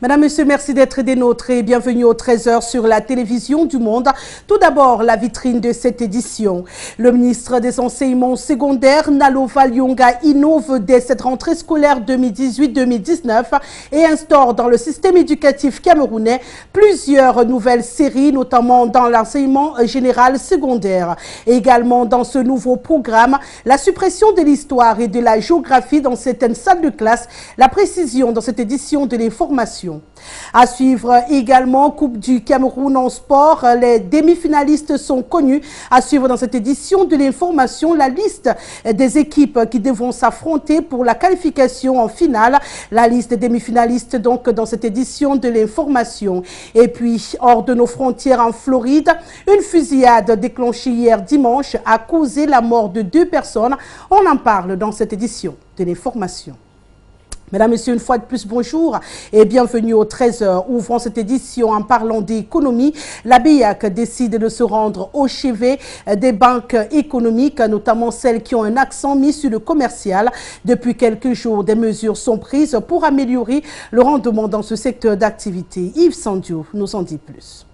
Mesdames, Messieurs, merci d'être des nôtres et bienvenue au 13h sur la télévision du Monde. Tout d'abord, la vitrine de cette édition. Le ministre des Enseignements secondaires, Nalova Lyonga, innove dès cette rentrée scolaire 2018-2019 et instaure dans le système éducatif camerounais plusieurs nouvelles séries, notamment dans l'enseignement général secondaire. Également dans ce nouveau programme, la suppression de l'histoire et de la géographie dans certaines salles de classe, la précision dans cette édition de l'information. À suivre également Coupe du Cameroun en sport. Les demi-finalistes sont connus. À suivre dans cette édition de l'information la liste des équipes qui devront s'affronter pour la qualification en finale. La liste des demi-finalistes donc dans cette édition de l'information. Et puis hors de nos frontières en Floride, une fusillade déclenchée hier dimanche a causé la mort de 2 personnes. On en parle dans cette édition de l'information. Mesdames, Messieurs, une fois de plus, bonjour et bienvenue au 13h. Ouvrons cette édition en parlant d'économie. La BIAC décide de se rendre au chevet des banques économiques, notamment celles qui ont un accent mis sur le commercial. Depuis quelques jours, des mesures sont prises pour améliorer le rendement dans ce secteur d'activité. Yves Sandio nous en dit plus.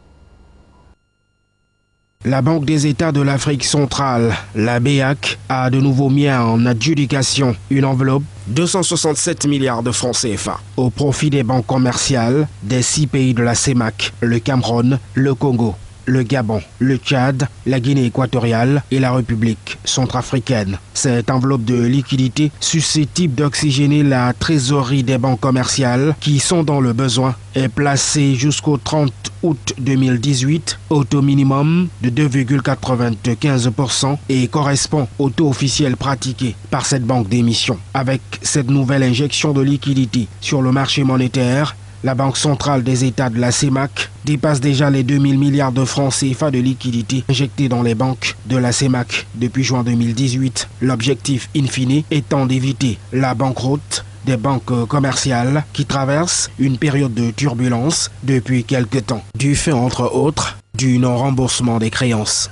La Banque des États de l'Afrique centrale, la BEAC, a de nouveau mis en adjudication une enveloppe 267 milliards de francs CFA au profit des banques commerciales des 6 pays de la CEMAC, le Cameroun, le Congo, le Gabon, le Tchad, la Guinée équatoriale et la République centrafricaine. Cette enveloppe de liquidité susceptible d'oxygéner la trésorerie des banques commerciales qui sont dans le besoin est placée jusqu'au 30 août 2018 au taux minimum de 2,95% et correspond au taux officiel pratiqué par cette banque d'émission. Avec cette nouvelle injection de liquidité sur le marché monétaire, la Banque centrale des États de la CEMAC dépasse déjà les 2000 milliards de francs CFA de liquidités injectés dans les banques de la CEMAC depuis juin 2018. L'objectif in fine étant d'éviter la banqueroute des banques commerciales qui traversent une période de turbulence depuis quelque temps, du fait entre autres du non-remboursement des créances.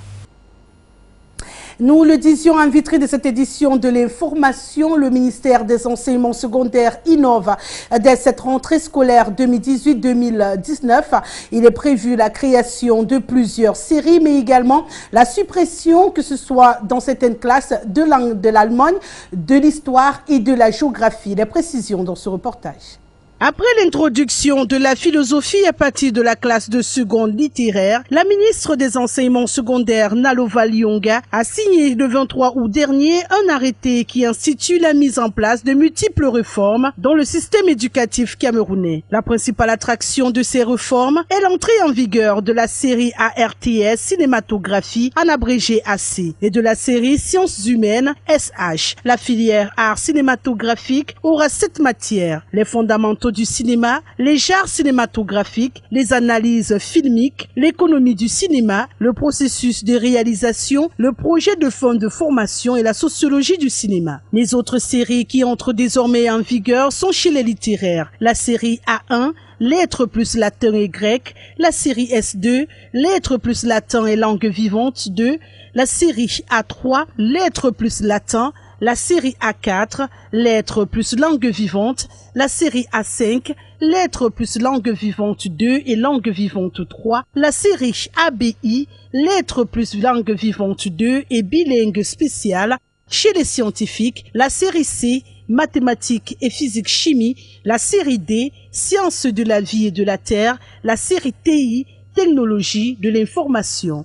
Nous le disions en vitrine de cette édition de l'information, le ministère des Enseignements secondaires innove dès cette rentrée scolaire 2018-2019. Il est prévu la création de plusieurs séries, mais également la suppression, que ce soit dans certaines classes, de l'Allemagne, de l'histoire et de la géographie. Les précisions dans ce reportage. Après l'introduction de la philosophie à partir de la classe de seconde littéraire, la ministre des Enseignements secondaires Nalova Lyonga a signé le 23 août dernier un arrêté qui institue la mise en place de multiples réformes dans le système éducatif camerounais. La principale attraction de ces réformes est l'entrée en vigueur de la série ARTS cinématographie en abrégé AC et de la série sciences humaines SH. La filière art cinématographique aura 7 matières: les fondamentaux du cinéma, les genres cinématographiques, les analyses filmiques, l'économie du cinéma, le processus de réalisation, le projet de fin de formation et la sociologie du cinéma. Les autres séries qui entrent désormais en vigueur sont chez les littéraires: la série A1, lettres plus latin et grec, la série S2, lettres plus latin et langue vivante 2, la série A3, lettres plus latin, la série A4, lettres plus langue vivante, la série A5, lettres plus langue vivante 2 et langue vivante 3, la série ABI, lettres plus langue vivante 2 et bilingue spéciale. Chez les scientifiques, la série C, mathématiques et physique-chimie, la série D, sciences de la vie et de la terre, la série TI, technologie de l'information.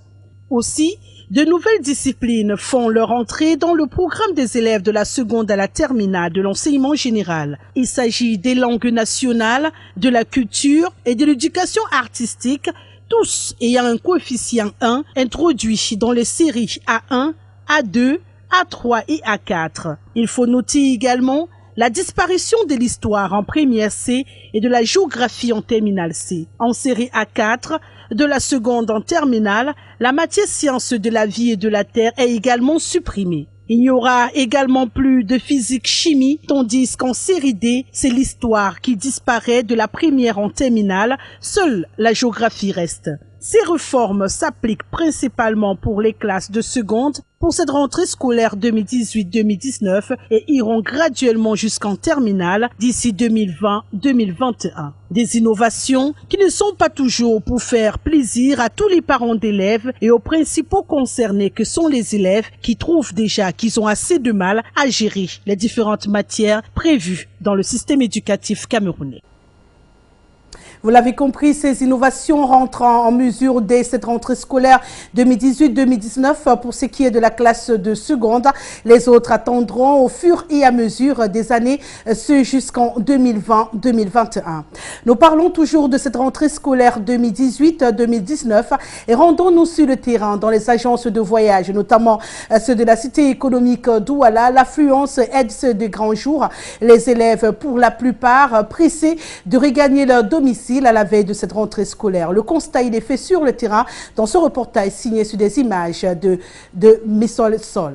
Aussi, de nouvelles disciplines font leur entrée dans le programme des élèves de la seconde à la terminale de l'enseignement général. Il s'agit des langues nationales, de la culture et de l'éducation artistique, tous ayant un coefficient 1 introduit dans les séries A1, A2, A3 et A4. Il faut noter également la disparition de l'histoire en première C et de la géographie en terminale C. En série A4, de la seconde en terminale, la matière sciences de la vie et de la terre est également supprimée. Il n'y aura également plus de physique-chimie, tandis qu'en série D, c'est l'histoire qui disparaît de la première en terminale, seule la géographie reste. Ces réformes s'appliquent principalement pour les classes de seconde pour cette rentrée scolaire 2018-2019 et iront graduellement jusqu'en terminale d'ici 2020-2021. Des innovations qui ne sont pas toujours pour faire plaisir à tous les parents d'élèves et aux principaux concernés que sont les élèves qui trouvent déjà qu'ils ont assez de mal à gérer les différentes matières prévues dans le système éducatif camerounais. Vous l'avez compris, ces innovations rentrent en mesure dès cette rentrée scolaire 2018-2019 pour ce qui est de la classe de seconde. Les autres attendront au fur et à mesure des années, ce jusqu'en 2020-2021. Nous parlons toujours de cette rentrée scolaire 2018-2019 et rendons-nous sur le terrain dans les agences de voyage, notamment ceux de la cité économique d'Ouala. L'affluence aide ceux de grands jours. Les élèves, pour la plupart, pressés de regagner leur domicile à la veille de cette rentrée scolaire. Le constat, il est fait sur le terrain dans ce reportage signé sur des images de Missol Sol.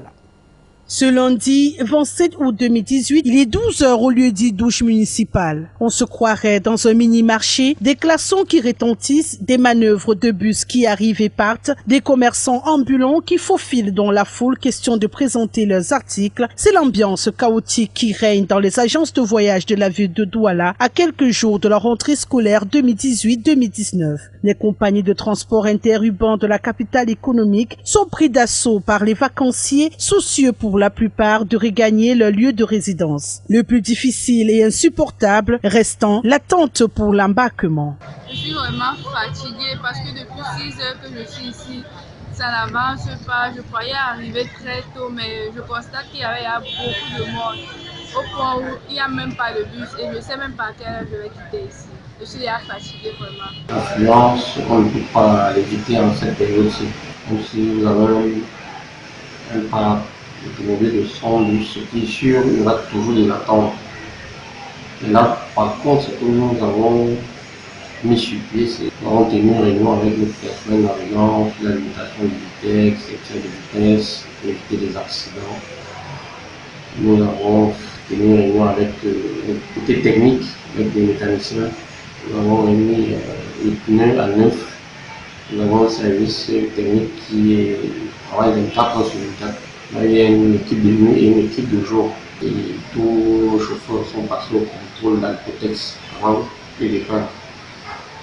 Ce lundi 27 août 2018, il est 12 h au lieu-dit douche municipale. On se croirait dans un mini-marché, des klaxons qui retentissent, des manœuvres de bus qui arrivent et partent, des commerçants ambulants qui faufilent dans la foule question de présenter leurs articles. C'est l'ambiance chaotique qui règne dans les agences de voyage de la ville de Douala à quelques jours de la rentrée scolaire 2018-2019. Les compagnies de transport interurbain de la capitale économique sont pris d'assaut par les vacanciers soucieux pour la plupart de regagner leur lieu de résidence. Le plus difficile et insupportable restant l'attente pour l'embarquement. Je suis vraiment fatiguée parce que depuis 6 heures que je suis ici, ça n'avance pas. Je croyais arriver très tôt, mais je constate qu'il y avait beaucoup de monde au point où il n'y a même pas de bus et je ne sais même pas à quelle heure je vais quitter ici. Je suis déjà fatiguée vraiment. L'affluence, on ne peut pas l'éviter en cette période-ci. Donc si vous avez un parapluie de 112, ce qui est sûr, il y aura toujours de l'attente. Et là, par contre, ce que nous avons mis sur pied, c'est nous avons tenu une réunion avec le personnel navigant sur la limitation de vitesse, excès de vitesse, pour éviter des accidents. Nous avons tenu une réunion avec le côté technique, avec des mécaniciens. Nous avons remis les pneus à neuf. Nous avons un service technique qui travaille 24 heures sur 24. Là, il y a une équipe de nuit et une équipe de jour. Et tous les chauffeurs sont passés au contrôle d'Alcotex avant le départ.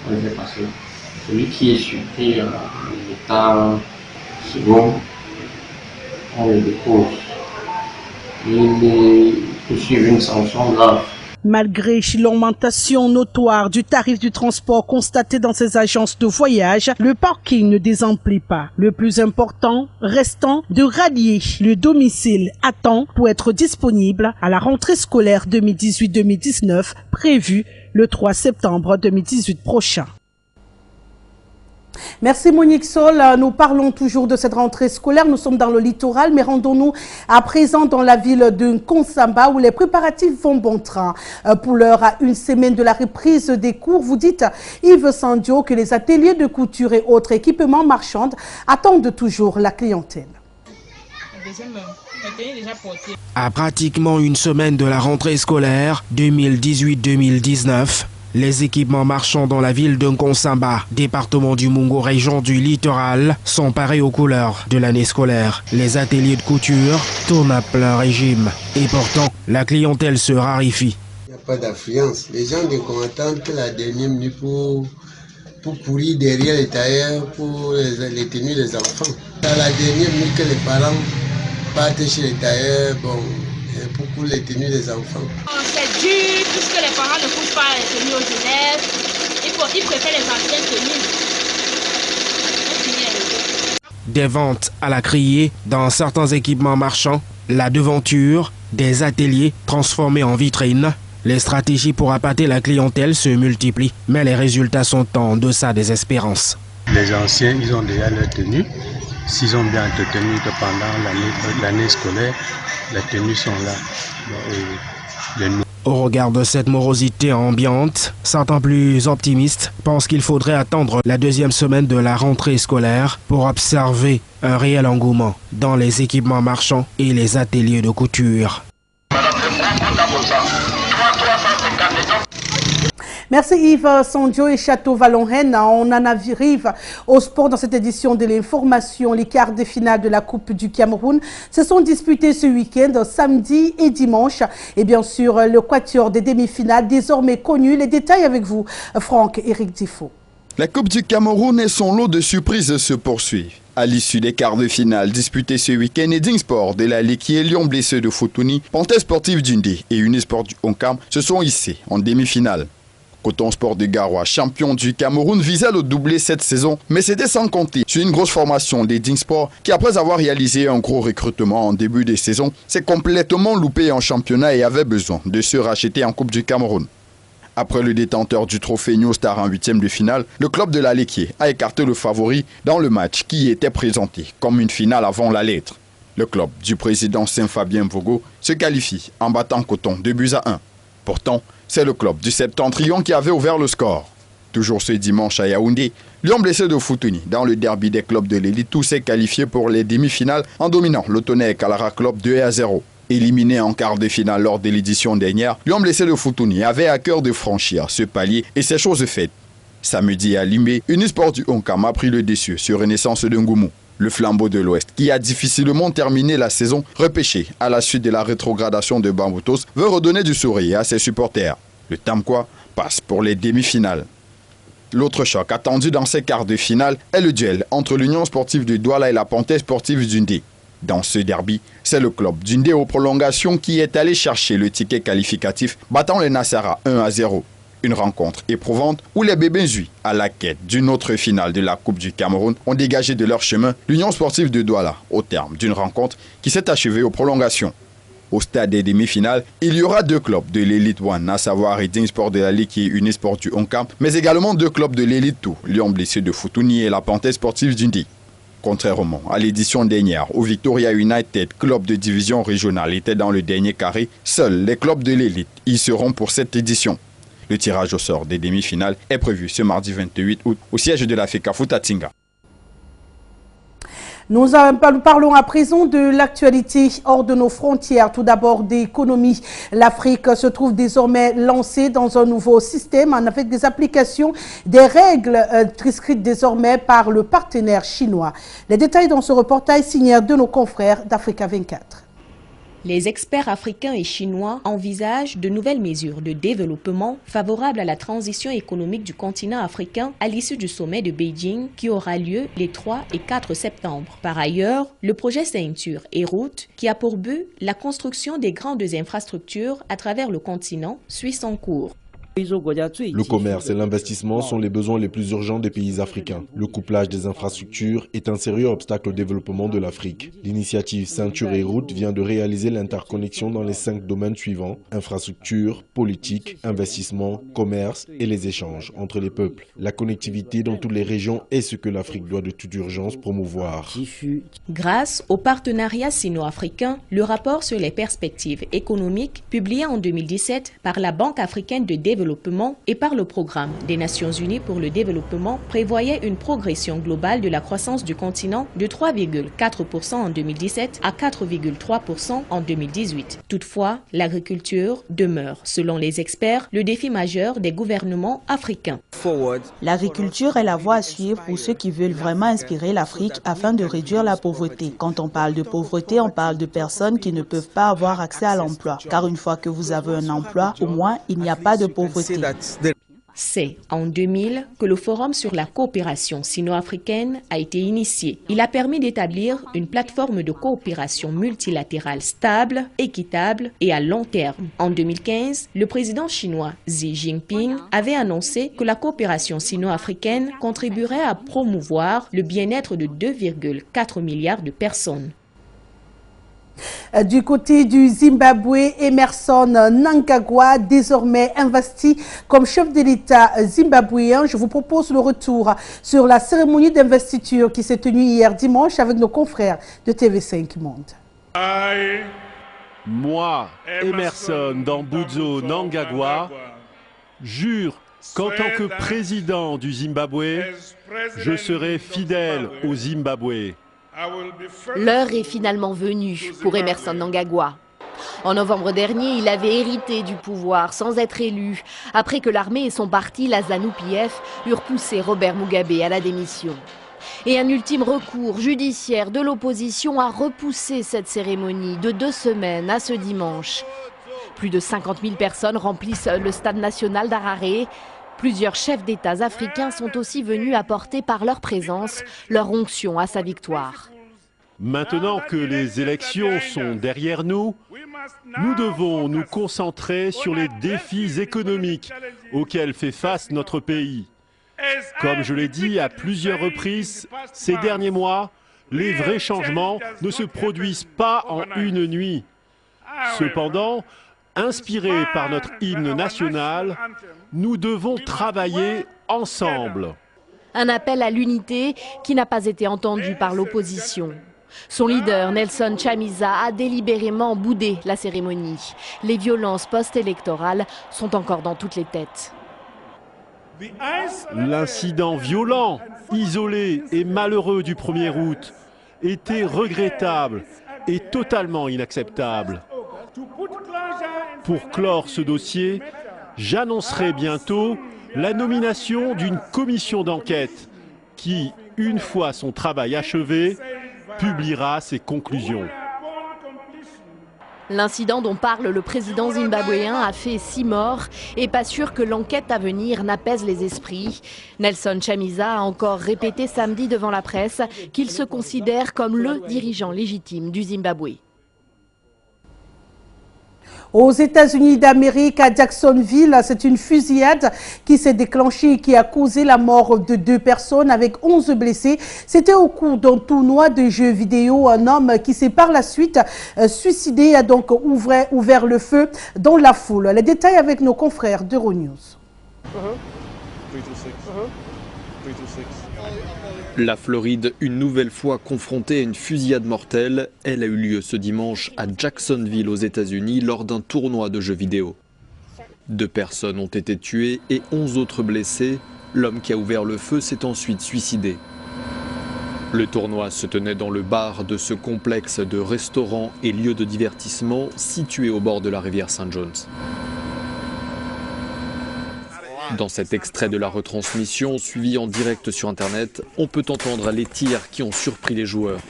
On les fait passer. Celui qui est surpris en état second, on le dépose. Il peut suivre une sanction grave. Malgré l'augmentation notoire du tarif du transport constaté dans ces agences de voyage, le parking ne désemplit pas. Le plus important restant de rallier le domicile à temps pour être disponible à la rentrée scolaire 2018-2019 prévue le 3 septembre 2018 prochain. Merci Monique Sol. Nous parlons toujours de cette rentrée scolaire. Nous sommes dans le littoral, mais rendons-nous à présent dans la ville de Nkonsamba où les préparatifs vont bon train. Pour l'heure, à une semaine de la reprise des cours, vous dites, Yves Sandio, que les ateliers de couture et autres équipements marchands attendent toujours la clientèle. À pratiquement une semaine de la rentrée scolaire 2018-2019, les équipements marchands dans la ville de Nkonsamba, département du Mungo, région du littoral, sont parés aux couleurs de l'année scolaire. Les ateliers de couture tournent à plein régime. Et pourtant, la clientèle se raréfie. Il n'y a pas d'affluence. Les gens ne contentent que la dernière minute pour courir derrière les tailleurs pour les tenues des enfants. À la dernière minute que les parents partent chez les tailleurs, pour les tenues des enfants. C'est dur puisque les parents ne poussent pas les tenues aux élèves. Ils préfèrent les anciennes tenues. Des ventes à la criée dans certains équipements marchands, la devanture, des ateliers transformés en vitrines. Les stratégies pour appâter la clientèle se multiplient, mais les résultats sont en deçà des espérances. Les anciens, ils ont déjà leur tenue. S'ils ont bien entretenu pendant l'année scolaire, les tenues sont là. Au regard de cette morosité ambiante, certains plus optimistes pensent qu'il faudrait attendre la deuxième semaine de la rentrée scolaire pour observer un réel engouement dans les équipements marchands et les ateliers de couture. Merci Yves Sandio et Château-Vallon-Rennes. On en arrive au sport dans cette édition de l'information. Les quarts de finale de la Coupe du Cameroun se sont disputés ce week-end, samedi et dimanche. Et bien sûr, le quatuor des demi-finales désormais connu. Les détails avec vous, Franck-Éric Difo. La Coupe du Cameroun et son lot de surprises se poursuivent. À l'issue des quarts de finale disputés ce week-end, Eding Sport de la Leki et Lyon blessé de Futuni, Panthère Sportive d'Undé et Unisport du Onkam se sont hissés en demi-finale. Coton Sport de Garoua, champion du Cameroun, visait le doublé cette saison, mais c'était sans compter sur une grosse formation d'Eding Sport qui, après avoir réalisé un gros recrutement en début de saison, s'est complètement loupé en championnat et avait besoin de se racheter en Coupe du Cameroun. Après le détenteur du trophée New Star en huitième de finale, le club de la Léquier a écarté le favori dans le match qui était présenté comme une finale avant la lettre. Le club du président Saint-Fabien Vogo se qualifie en battant Coton 2-1. Pourtant, c'est le club du Septentrion qui avait ouvert le score. Toujours ce dimanche à Yaoundé, Lyon blessé de Futuni dans le derby des clubs de l'élite, tout s'est qualifié pour les demi-finales en dominant le Tonnerre Calara Club 2-0. Éliminé en quart de finale lors de l'édition dernière, Lyon blessé de Futuni avait à cœur de franchir ce palier et c'est chose faite. Samedi à Limé, Unisport du Onkam a pris le dessus sur Renaissance de Ngoumou. Le flambeau de l'Ouest, qui a difficilement terminé la saison, repêché à la suite de la rétrogradation de Bamboutos, veut redonner du sourire à ses supporters. Le Tamkwa passe pour les demi-finales. L'autre choc attendu dans ces quarts de finale est le duel entre l'Union sportive de Douala et la Panthère sportive d'Undé. Dans ce derby, c'est le club d'Undé aux prolongations qui est allé chercher le ticket qualificatif, battant les Nassara 1-0. Une rencontre éprouvante où les Bébézui, à la quête d'une autre finale de la Coupe du Cameroun, ont dégagé de leur chemin l'Union sportive de Douala au terme d'une rencontre qui s'est achevée aux prolongations. Au stade des demi-finales, il y aura deux clubs de l'élite 1, à savoir Eding Sport de la Ligue et Unisport du Onkam, mais également deux clubs de l'élite 2, Lyon blessé de Futuni et la Panthère sportive d'Undé. Contrairement à l'édition dernière où Victoria United, club de division régionale, était dans le dernier carré, seuls les clubs de l'élite y seront pour cette édition. Le tirage au sort des demi-finales est prévu ce mardi 28 août au siège de la FECAFOOT à Tinga. Nous parlons à présent de l'actualité hors de nos frontières. Tout d'abord d'économie. L'Afrique se trouve désormais lancée dans un nouveau système avec des applications des règles prescrites désormais par le partenaire chinois. Les détails dans ce reportage signé de nos confrères d'Africa 24. Les experts africains et chinois envisagent de nouvelles mesures de développement favorables à la transition économique du continent africain à l'issue du sommet de Beijing qui aura lieu les 3 et 4 septembre. Par ailleurs, le projet Ceinture et Route, qui a pour but la construction des grandes infrastructures à travers le continent, suit son cours. Le commerce et l'investissement sont les besoins les plus urgents des pays africains. Le couplage des infrastructures est un sérieux obstacle au développement de l'Afrique. L'initiative Ceinture et Route vient de réaliser l'interconnexion dans les 5 domaines suivants: infrastructure, politique, investissement, commerce et les échanges entre les peuples. La connectivité dans toutes les régions est ce que l'Afrique doit de toute urgence promouvoir. Grâce au partenariat sino-africain, le rapport sur les perspectives économiques publié en 2017 par la Banque africaine de développement et par le Programme des Nations Unies pour le développement prévoyait une progression globale de la croissance du continent de 3,4% en 2017 à 4,3% en 2018. Toutefois, l'agriculture demeure, selon les experts, le défi majeur des gouvernements africains. L'agriculture est la voie à suivre pour ceux qui veulent vraiment inspirer l'Afrique afin de réduire la pauvreté. Quand on parle de pauvreté, on parle de personnes qui ne peuvent pas avoir accès à l'emploi. Car une fois que vous avez un emploi, au moins, il n'y a pas de pauvreté. C'est en 2000 que le Forum sur la coopération sino-africaine a été initié. Il a permis d'établir une plateforme de coopération multilatérale stable, équitable et à long terme. En 2015, le président chinois Xi Jinping avait annoncé que la coopération sino-africaine contribuerait à promouvoir le bien-être de 2,4 milliards de personnes. Du côté du Zimbabwe, Emmerson Mnangagwa, désormais investi comme chef de l'État zimbabwéen. Je vous propose le retour sur la cérémonie d'investiture qui s'est tenue hier dimanche avec nos confrères de TV5 Monde. Moi, Emmerson Dambudzo Mnangagwa, jure qu'en tant que président du Zimbabwe, je serai fidèle au Zimbabwe. L'heure est finalement venue pour Emmerson Mnangagwa. En novembre dernier, il avait hérité du pouvoir sans être élu, après que l'armée et son parti, la ZANU-PF, eurent poussé Robert Mugabe à la démission. Et un ultime recours judiciaire de l'opposition a repoussé cette cérémonie de 2 semaines à ce dimanche. Plus de 50 000 personnes remplissent le stade national d'Harare. Plusieurs chefs d'État africains sont aussi venus apporter par leur présence leur onction à sa victoire. Maintenant que les élections sont derrière nous, nous devons nous concentrer sur les défis économiques auxquels fait face notre pays. Comme je l'ai dit à plusieurs reprises ces derniers mois, les vrais changements ne se produisent pas en une nuit. Cependant, inspirés par notre hymne national, nous devons travailler ensemble. Un appel à l'unité qui n'a pas été entendu par l'opposition. Son leader, Nelson Chamisa, a délibérément boudé la cérémonie. Les violences post-électorales sont encore dans toutes les têtes. L'incident violent, isolé et malheureux du 1er août était regrettable et totalement inacceptable. Pour clore ce dossier, j'annoncerai bientôt la nomination d'une commission d'enquête qui, une fois son travail achevé, publiera ses conclusions. L'incident dont parle le président zimbabwéen a fait 6 morts et pas sûr que l'enquête à venir n'apaise les esprits. Nelson Chamisa a encore répété samedi devant la presse qu'il se considère comme le dirigeant légitime du Zimbabwe. Aux États-Unis d'Amérique, à Jacksonville, c'est une fusillade qui s'est déclenchée et qui a causé la mort de 2 personnes avec 11 blessés. C'était au cours d'un tournoi de jeux vidéo. Un homme qui s'est par la suite suicidé a donc ouvert le feu dans la foule. Les détails avec nos confrères d'Euronews. La Floride, une nouvelle fois confrontée à une fusillade mortelle. Elle a eu lieu ce dimanche à Jacksonville aux États-Unis lors d'un tournoi de jeux vidéo. 2 personnes ont été tuées et 11 autres blessées. L'homme qui a ouvert le feu s'est ensuite suicidé. Le tournoi se tenait dans le bar de ce complexe de restaurants et lieux de divertissement situé au bord de la rivière St. John's. Dans cet extrait de la retransmission, suivi en direct sur Internet, on peut entendre les tirs qui ont surpris les joueurs.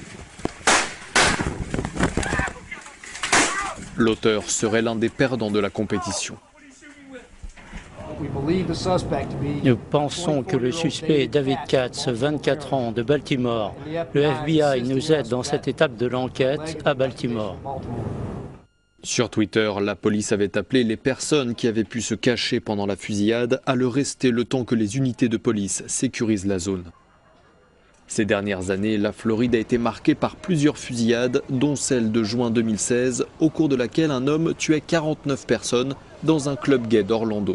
L'auteur serait l'un des perdants de la compétition. Nous pensons que le suspect est David Katz, 24 ans, de Baltimore. Le FBI nous aide dans cette étape de l'enquête à Baltimore. Sur Twitter, la police avait appelé les personnes qui avaient pu se cacher pendant la fusillade à le rester le temps que les unités de police sécurisent la zone. Ces dernières années, la Floride a été marquée par plusieurs fusillades, dont celle de juin 2016, au cours de laquelle un homme tuait 49 personnes dans un club gay d'Orlando.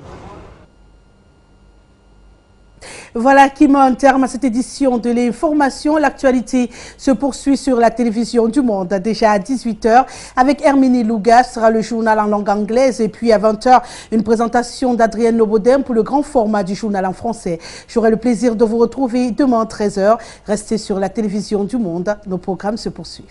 Voilà qui met un terme à cette édition de l'information. L'actualité se poursuit sur la télévision du Monde déjà à 18 h avec Herminie Louga, sera le journal en langue anglaise, et puis à 20 h une présentation d'Adrienne Lobodem pour le grand format du journal en français. J'aurai le plaisir de vous retrouver demain à 13 h. Restez sur la télévision du Monde, nos programmes se poursuivent.